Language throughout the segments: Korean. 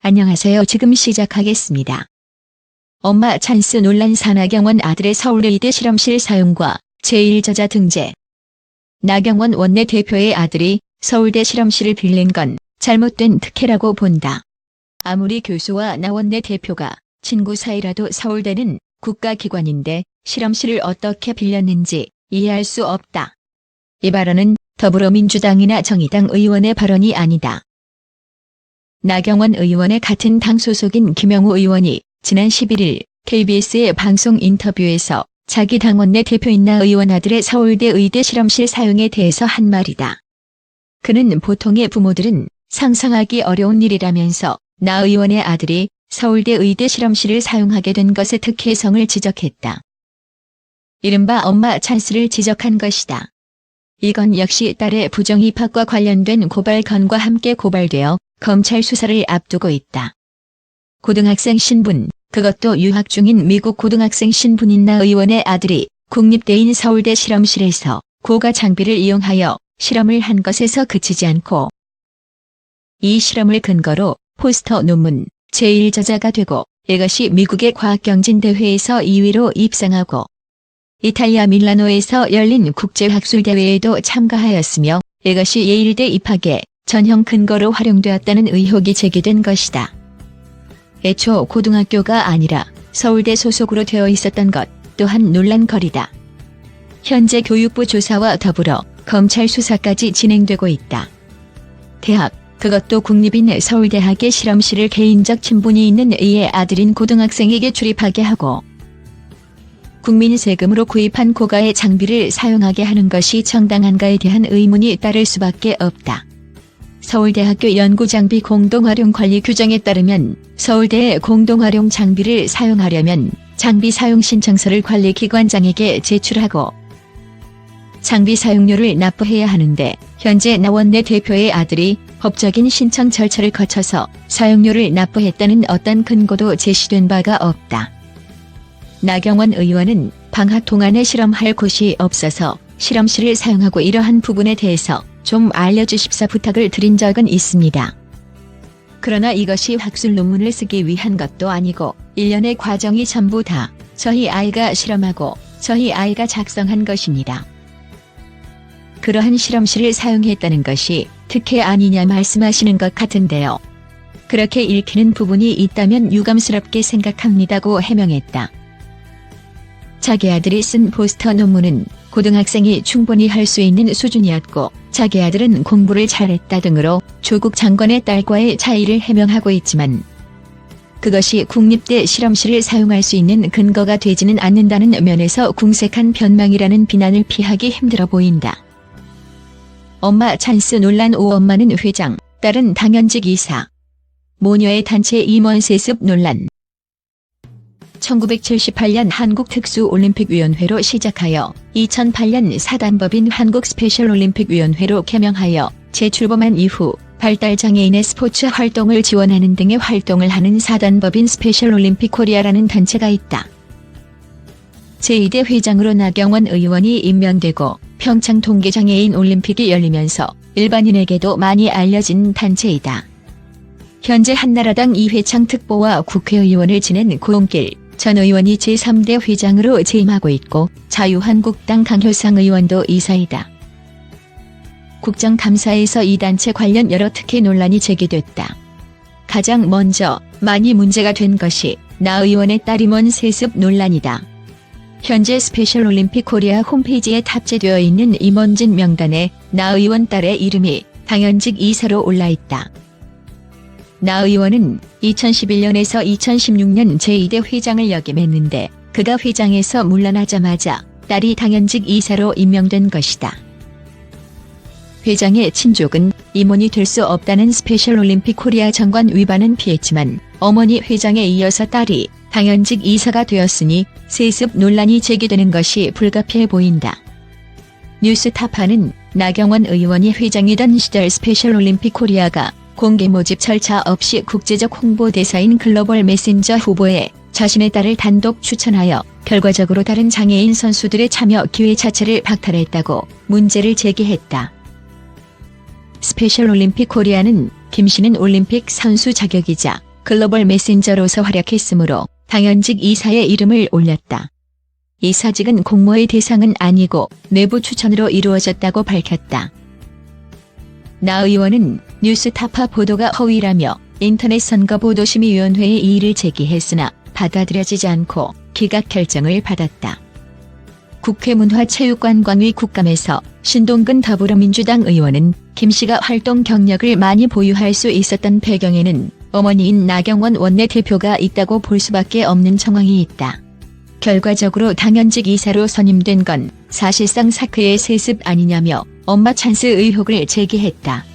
안녕하세요. 지금 시작하겠습니다. 엄마 찬스 논란 나경원 아들의 서울의대 실험실 사용과 제1저자 등재. 나경원 원내대표의 아들이 서울대 실험실을 빌린 건 잘못된 특혜라고 본다. 아무리 교수와 나 원내대표가 친구 사이라도 서울대는 국가기관인데 실험실을 어떻게 빌렸는지 이해할 수 없다. 이 발언은 더불어민주당이나 정의당 의원의 발언이 아니다. 나경원 의원의 같은 당 소속인 김영우 의원이 지난 11일 KBS의 방송 인터뷰에서 자기 당 원내대표인 나 의원 아들의 서울대 의대 실험실 사용에 대해서 한 말이다. 그는 보통의 부모들은 상상하기 어려운 일이라면서 나 의원의 아들이 서울대 의대 실험실을 사용하게 된 것의 특혜성을 지적했다. 이른바 엄마 찬스를 지적한 것이다. 이건 역시 딸의 부정 입학과 관련된 고발 건과 함께 고발되어 검찰 수사를 앞두고 있다. 고등학생 신분, 그것도 유학 중인 미국 고등학생 신분인 나 의원의 아들이 국립대인 서울대 실험실에서 고가 장비를 이용하여 실험을 한 것에서 그치지 않고 이 실험을 근거로 포스터 논문 제1저자가 되고 이것이 미국의 과학경진대회에서 2위로 입상하고 이탈리아 밀라노에서 열린 국제학술대회에도 참가하였으며 이것이 예일대 입학에 전형 근거로 활용되었다는 의혹이 제기된 것이다. 애초 고등학교가 아니라 서울대 소속으로 되어 있었던 것 또한 논란거리다. 현재 교육부 조사와 더불어 검찰 수사까지 진행되고 있다. 대학, 그것도 국립인 서울대학의 실험실을 개인적 친분이 있는 이의 아들인 고등학생에게 출입하게 하고 국민 세금으로 구입한 고가의 장비를 사용하게 하는 것이 정당한가에 대한 의문이 따를 수밖에 없다. 서울대학교 연구장비 공동활용 관리 규정에 따르면 서울대의 공동활용 장비를 사용하려면 장비 사용 신청서를 관리기관장에게 제출하고 장비 사용료를 납부해야 하는데 현재 나 원내대표의 아들이 법적인 신청 절차를 거쳐서 사용료를 납부했다는 어떤 근거도 제시된 바가 없다. 나경원 의원은 방학 동안에 실험할 곳이 없어서 실험실을 사용하고 이러한 부분에 대해서 좀 알려주십사 부탁을 드린 적은 있습니다. 그러나 이것이 학술 논문을 쓰기 위한 것도 아니고 일련의 과정이 전부 다 저희 아이가 실험하고 저희 아이가 작성한 것입니다. 그러한 실험실을 사용했다는 것이 특혜 아니냐 말씀하시는 것 같은데요. 그렇게 읽히는 부분이 있다면 유감스럽게 생각합니다고 해명했다. 자기 아들이 쓴 포스터 논문은 고등학생이 충분히 할 수 있는 수준이었고 자기 아들은 공부를 잘했다 등으로 조국 장관의 딸과의 차이를 해명하고 있지만 그것이 국립대 실험실을 사용할 수 있는 근거가 되지는 않는다는 면에서 궁색한 변명이라는 비난을 피하기 힘들어 보인다. 엄마 찬스 논란. 엄마는 회장, 딸은 당연직 이사. 모녀의 단체 임원 세습 논란. 1978년 한국특수올림픽위원회로 시작하여 2008년 사단법인 한국스페셜올림픽위원회로 개명하여 재출범한 이후 발달장애인의 스포츠 활동을 지원하는 등의 활동을 하는 사단법인 스페셜올림픽 코리아라는 단체가 있다. 제2대 회장으로 나경원 의원이 임명되고 평창 동계장애인 올림픽이 열리면서 일반인에게도 많이 알려진 단체이다. 현재 한나라당 이회창 특보와 국회의원을 지낸 고용길 전 의원이 제3대 회장으로 재임하고 있고 자유한국당 강효상 의원도 이사이다. 국정감사에서 이 단체 관련 여러 특혜 논란이 제기됐다. 가장 먼저 많이 문제가 된 것이 나 의원의 딸 임원 세습 논란이다. 현재 스페셜올림픽 코리아 홈페이지에 탑재되어 있는 임원진 명단에 나 의원 딸의 이름이 당연직 이사로 올라있다. 나 의원은 2011년에서 2016년 제2대 회장을 역임했는데 그가 회장에서 물러나자마자 딸이 당연직 이사로 임명된 것이다. 회장의 친족은 임원이 될 수 없다는 스페셜올림픽 코리아 정관 위반은 피했지만 어머니 회장에 이어서 딸이 당연직 이사가 되었으니 세습 논란이 제기되는 것이 불가피해 보인다. 뉴스타파는 나경원 의원이 회장이던 시절 스페셜올림픽 코리아가 공개 모집 절차 없이 국제적 홍보대사인 글로벌 메신저 후보에 자신의 딸을 단독 추천하여 결과적으로 다른 장애인 선수들의 참여 기회 자체를 박탈했다고 문제를 제기했다. 스페셜올림픽 코리아는 김 씨는 올림픽 선수 자격이자 글로벌 메신저로서 활약했으므로 당연직 이사의 이름을 올렸다. 이사직은 공모의 대상은 아니고 내부 추천으로 이루어졌다고 밝혔다. 나 의원은 뉴스타파 보도가 허위라며 인터넷 선거보도심의위원회에 이의를 제기했으나 받아들여지지 않고 기각 결정을 받았다. 국회 문화체육관광위 국감에서 신동근 더불어민주당 의원은 김 씨가 활동 경력을 많이 보유할 수 있었던 배경에는 어머니인 나경원 원내대표가 있다고 볼 수밖에 없는 정황이 있다. 결과적으로 당연직 이사로 선임된 건 사실상 사크의 세습 아니냐며 엄마 찬스 의혹을 제기했다.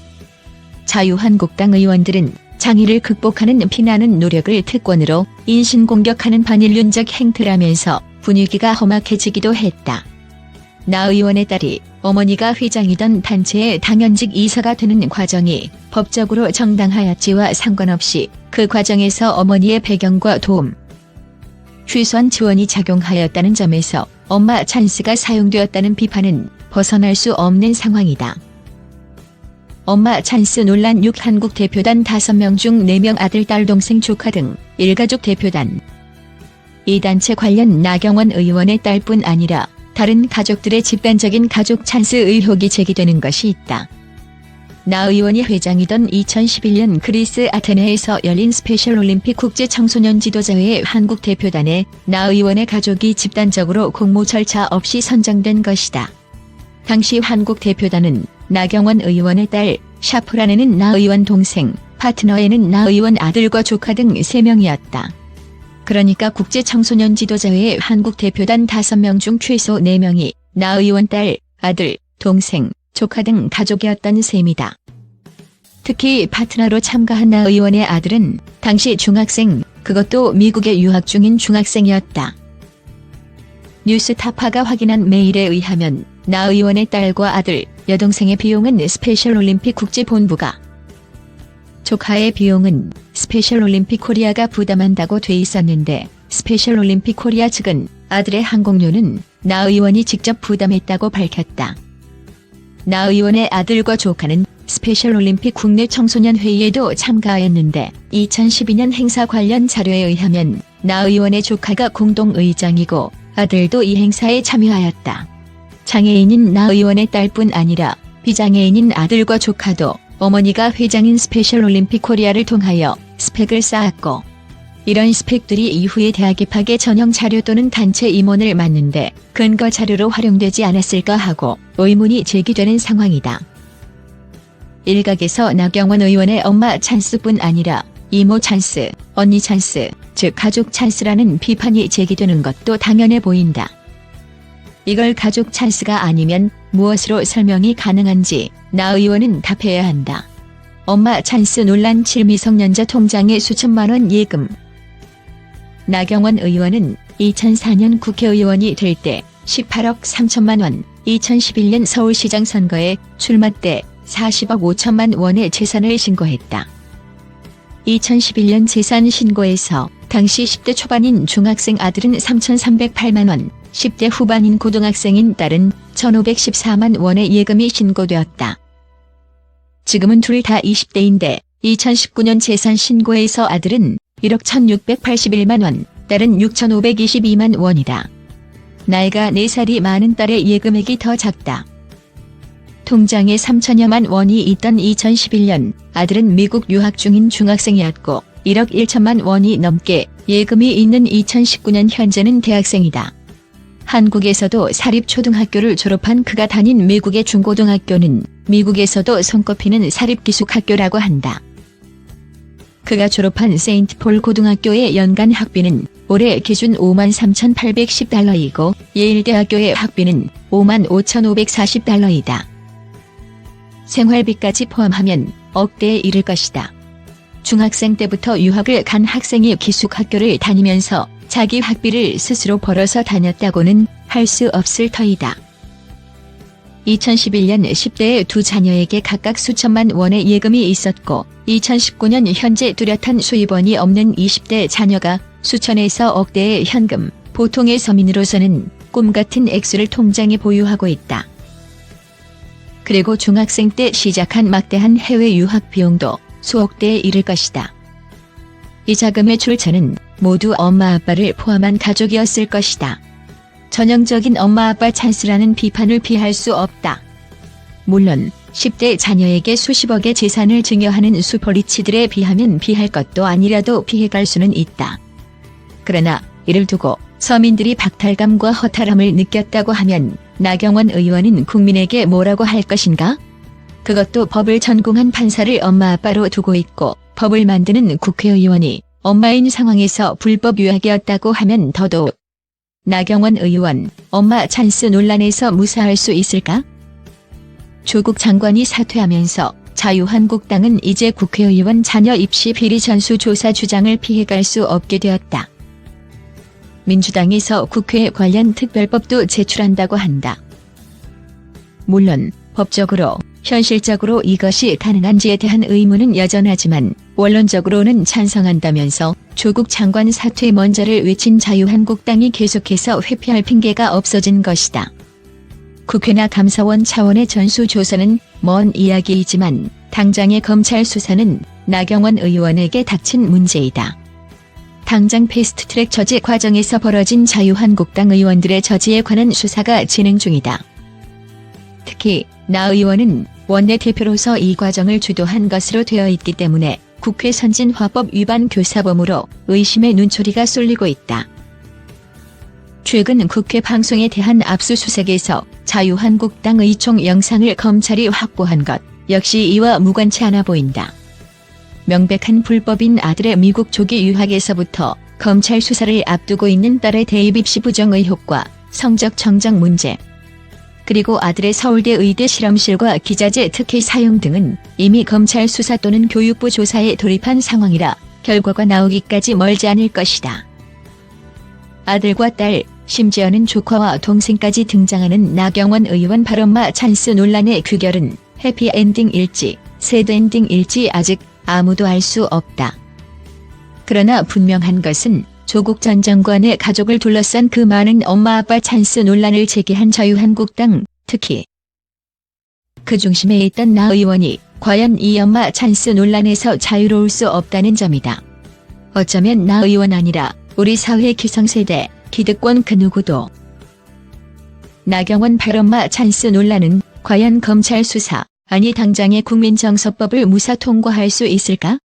자유한국당 의원들은 장애를 극복하는 피나는 노력을 특권으로 인신공격하는 반인륜적 행태라면서 분위기가 험악해지기도 했다. 나 의원의 딸이 어머니가 회장이던 단체의 당연직 이사가 되는 과정이 법적으로 정당하였지와 상관없이 그 과정에서 어머니의 배경과 도움, 최소한 지원이 작용하였다는 점에서 엄마 찬스가 사용되었다는 비판은 벗어날 수 없는 상황이다. 엄마 찬스 논란 6 한국 대표단 5명 중 4명 아들, 딸, 동생, 조카 등 일가족 대표단. 이 단체 관련 나경원 의원의 딸뿐 아니라 다른 가족들의 집단적인 가족 찬스 의혹이 제기되는 것이 있다. 나 의원이 회장이던 2011년 그리스 아테네에서 열린 스페셜올림픽 국제청소년 지도자회의 한국 대표단에 나 의원의 가족이 집단적으로 공모 절차 없이 선정된 것이다. 당시 한국 대표단은 나경원 의원의 딸, 샤프란에는 나 의원 동생, 파트너에는 나 의원 아들과 조카 등 3명이었다. 그러니까 국제청소년 지도자회의 한국 대표단 5명 중 최소 4명이 나 의원 딸, 아들, 동생, 조카 등 가족이었던 셈이다. 특히 파트너로 참가한 나 의원의 아들은 당시 중학생, 그것도 미국에 유학 중인 중학생이었다. 뉴스타파가 확인한 메일에 의하면 나 의원의 딸과 아들, 여동생의 비용은 스페셜올림픽 국제본부가, 조카의 비용은 스페셜올림픽 코리아가 부담한다고 돼 있었는데 스페셜올림픽 코리아 측은 아들의 항공료는 나 의원이 직접 부담했다고 밝혔다. 나 의원의 아들과 조카는 스페셜올림픽 국내 청소년 회의에도 참가하였는데 2012년 행사 관련 자료에 의하면 나 의원의 조카가 공동의장이고 아들도 이 행사에 참여하였다. 장애인인 나 의원의 딸뿐 아니라 비장애인인 아들과 조카도 어머니가 회장인 스페셜올림픽 코리아를 통하여 스펙을 쌓았고 이런 스펙들이 이후에 대학 입학의 전형 자료 또는 단체 임원을 맡는데 근거 자료로 활용되지 않았을까 하고 의문이 제기되는 상황이다. 일각에서 나경원 의원의 엄마 찬스뿐 아니라 이모 찬스, 언니 찬스, 즉 가족 찬스라는 비판이 제기되는 것도 당연해 보인다. 이걸 가족 찬스가 아니면 무엇으로 설명이 가능한지 나 의원은 답해야 한다. 엄마 찬스 논란 7미성년자 통장에 수천만 원 예금. 나경원 의원은 2004년 국회의원이 될 때 18억 3천만 원, 2011년 서울시장 선거에 출마 때 40억 5천만 원의 재산을 신고했다. 2011년 재산 신고에서 당시 10대 초반인 중학생 아들은 3,308만 원, 10대 후반인 고등학생인 딸은 1,514만 원의 예금이 신고되었다. 지금은 둘 다 20대인데 2019년 재산 신고에서 아들은 1억 1,681만 원, 딸은 6,522만 원이다. 나이가 4살이 많은 딸의 예금액이 더 작다. 통장에 3천여만 원이 있던 2011년 아들은 미국 유학 중인 중학생이었고 1억 1천만 원이 넘게 예금이 있는 2019년 현재는 대학생이다. 한국에서도 사립초등학교를 졸업한 그가 다닌 미국의 중고등학교는 미국에서도 손꼽히는 사립기숙학교라고 한다. 그가 졸업한 세인트폴 고등학교의 연간 학비는 올해 기준 53,810달러이고 예일대학교의 학비는 55,540달러이다. 생활비까지 포함하면 억대에 이를 것이다. 중학생 때부터 유학을 간 학생이 기숙학교를 다니면서 자기 학비를 스스로 벌어서 다녔다고는 할 수 없을 터이다. 2011년 10대의 두 자녀에게 각각 수천만 원의 예금이 있었고 2019년 현재 뚜렷한 수입원이 없는 20대 자녀가 수천에서 억대의 현금, 보통의 서민으로서는 꿈같은 액수를 통장에 보유하고 있다. 그리고 중학생 때 시작한 막대한 해외 유학 비용도 수억대에 이를 것이다. 이 자금의 출처는 모두 엄마 아빠를 포함한 가족이었을 것이다. 전형적인 엄마 아빠 찬스라는 비판을 피할 수 없다. 물론 10대 자녀에게 수십억의 재산을 증여하는 슈퍼리치들에 비하면 비할 것도 아니라도 피해갈 수는 있다. 그러나 이를 두고 서민들이 박탈감과 허탈함을 느꼈다고 하면 나경원 의원은 국민에게 뭐라고 할 것인가? 그것도 법을 전공한 판사를 엄마 아빠로 두고 있고 법을 만드는 국회의원이 엄마인 상황에서 불법 유학이었다고 하면 더더욱. 나경원 의원, 엄마 찬스 논란에서 무사할 수 있을까? 조국 장관이 사퇴하면서 자유한국당은 이제 국회의원 자녀 입시 비리 전수 조사 주장을 피해갈 수 없게 되었다. 민주당에서 국회 관련 특별법도 제출한다고 한다. 물론 법적으로, 현실적으로 이것이 가능한지에 대한 의문은 여전하지만 원론적으로는 찬성한다면서 조국 장관 사퇴 먼저를 외친 자유한국당이 계속해서 회피할 핑계가 없어진 것이다. 국회나 감사원 차원의 전수조사는 먼 이야기이지만 당장의 검찰 수사는 나경원 의원에게 닥친 문제이다. 당장 패스트트랙 처지 과정에서 벌어진 자유한국당 의원들의 처지에 관한 수사가 진행 중이다. 특히 나 의원은 원내대표로서 이 과정을 주도한 것으로 되어 있기 때문에 국회 선진화법 위반 교사범으로 의심의 눈초리가 쏠리고 있다. 최근 국회 방송에 대한 압수수색에서 자유한국당 의총 영상을 검찰이 확보한 것 역시 이와 무관치 않아 보인다. 명백한 불법인 아들의 미국 조기 유학에서부터 검찰 수사를 앞두고 있는 딸의 대입 입시 부정 의혹과 성적 정정 문제, 그리고 아들의 서울대 의대 실험실과 기자재 특혜 사용 등은 이미 검찰 수사 또는 교육부 조사에 돌입한 상황이라 결과가 나오기까지 멀지 않을 것이다. 아들과 딸, 심지어는 조카와 동생까지 등장하는 나경원 의원 발엄마 찬스 논란의 귀결은 해피엔딩일지 새드엔딩일지 아직 아무도 알 수 없다. 그러나 분명한 것은 조국 전 장관의 가족을 둘러싼 그 많은 엄마 아빠 찬스 논란을 제기한 자유한국당, 특히 그 중심에 있던 나 의원이 과연 이 엄마 찬스 논란에서 자유로울 수 없다는 점이다. 어쩌면 나 의원 아니라 우리 사회 기성세대, 기득권 그 누구도 나경원 발엄마 찬스 논란은 과연 검찰 수사, 아니 당장의 국민정서법을 무사 통과할 수 있을까?